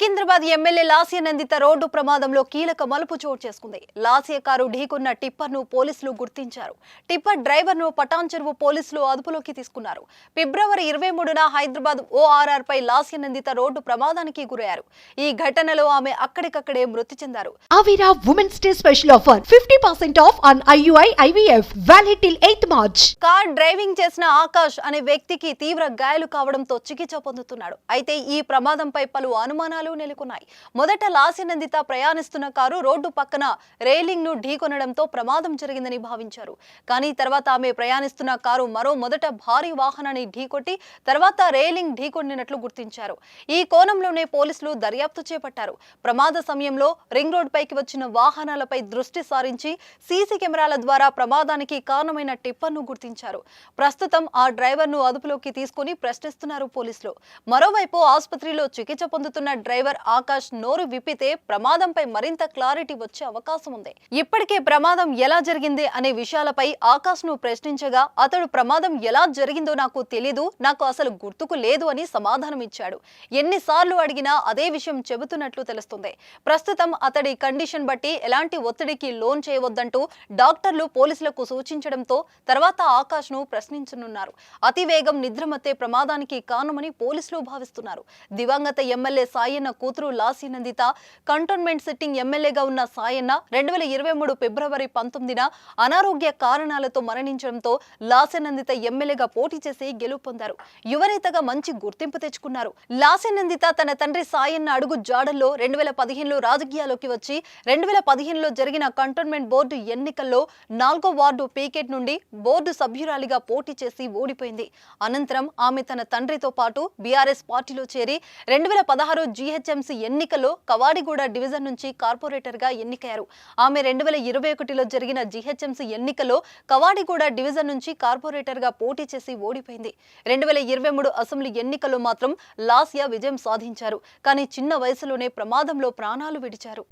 Secunderabad MLA Lasya Nanditha road ప్రమాదంలో కీలక మలుపు చోటు చేసుకుంది. లాస్య కారు ఢీకొన్న టిప్పర్ను పోలీసులు గుర్తించారు. టిప్పర్ డ్రైవర్ను పటాన్ చెరువు పోలీసులు అదుపులోకి తీసుకున్నారు. ఫిబ్రవరి 23న హైదరాబాద్ ORR పై లాస్య నందిత రోడ్డు ప్రమాదానికి గురయ్యారు. ఈ ఘటనలో ఆమె అక్కడికక్కడే మృతి చెందారు. Avira Women's Day special offer 50% off on IUI IVF valid till 8th March. Car driving చేసిన ఆకాష్ అనే వ్యక్తికి తీవ్ర గాయాలు కావడంతో చికిత్స పొందుతున్నాడు. అయితే ఈ ప్రమాదంపై పలు అనుమానాలు నెలకొన్నాయి. మొదట లాస్య నందిత ప్రయాణిస్తున్న కారు రోడ్డు పక్కన రైలింగ్ ను ఢీకొనడంతో ప్రమాదం జరిగిందని భావించారు. కానీ తర్వాత ఆమె ప్రయాణిస్తున్న కారు మొదట భారీ వాహనాన్ని ఢీకొట్టి తర్వాత రైలింగ్ ఢీకొట్టినట్లు గుర్తించారు. ఈ కోణంలోనే పోలీసులు దర్యాప్తు చేపట్టారు. ప్రమాద సమయంలో రింగ్ రోడ్ పైకి వచ్చిన వాహనాలపై దృష్టి సారించి సీసీ కెమెరాల ద్వారా ప్రమాదానికి కారణమైన టిప్పర్ను గుర్తించారు. ప్రస్తుతం ఆ డ్రైవర్ ను అదుపులోకి తీసుకుని ప్రశ్నిస్తున్నారు పోలీసులు. మరోవైపు ఆసుపత్రిలో చికిత్స పొందుతున్న డ్రైవర్ ఆకాష్ నోరు విప్పితే ప్రమాదంపై మరింత క్లారిటీ వచ్చే అవకాశం ఉంది. ఇప్పటికే ప్రమాదం ఎలా జరిగింది అనే విషయాలపై ఆకాష్ ను ప్రశ్నించగా అతడు ప్రమాదం ఎలా జరిగిందో నాకు తెలీదు, నాకు అసలు గుర్తుకు లేదు అని సమాధానం ఇచ్చాడు. ఎన్నిసార్లు అడిగినా అదే విషయం చెబుతున్నట్లు తెలుస్తుంది. ప్రస్తుతం అతడి కండిషన్ బట్టి ఎలాంటి ఒత్తిడికి లోన్ చేయవద్దంటూ డాక్టర్లు పోలీసులకు సూచించడంతో తర్వాత ఆకాష్ ను ప్రశ్నించనున్నారు. అతివేగం నిద్రమత్తే ప్రమాదానికి కారణమని పోలీసులు భావిస్తున్నారు. దివంగత ఎమ్మెల్యే సాయన్న కూతురు లాస్య నందిత కంటోన్మెంట్ సిట్టింగ్ ఎమ్మెల్యేగా ఉన్న సాయన్న 2023 ఫిబ్రవరి 19న అనారోగ్య కారణాలతో మరణించడంతో లాస్య నందిత ఎమ్మెల్యేగా పోటీ చేసి గెలుపొందారు. యువనేతగా మంచి గుర్తింపు తెచ్చుకున్నారు. లాస్య నందిత తన తండ్రి సాయన్న అడుగు జాడల్లో 2015లో రాజకీయాల్లోకి వచ్చి 2015లో జరిగిన కంటోన్మెంట్ బోర్డు ఎన్నికల్లో 4వ వార్డు పీకెట్ నుండి బోర్డు సభ్యురాలిగా పోటీ చేసి ఓడిపోయింది. అనంతరం ఆమె తన తండ్రితో పాటు బీఆర్ఎస్ పార్టీలో చేరి 2016 GHMC ఎన్నికల్లో కవాడిగూడ డివిజన్ నుంచి కార్పొరేటర్ గా ఎన్నికయ్యారు. ఆమె 2021లో జరిగిన GHMC ఎన్నికల్లో కవాడిగూడ డివిజన్ నుంచి కార్పొరేటర్ గా పోటీ చేసి ఓడిపోయింది. 2023 అసెంబ్లీ ఎన్నికల్లో మాత్రం లాస్య విజయం సాధించారు. కానీ చిన్న వయసులోనే ప్రమాదంలో ప్రాణాలు విడిచారు.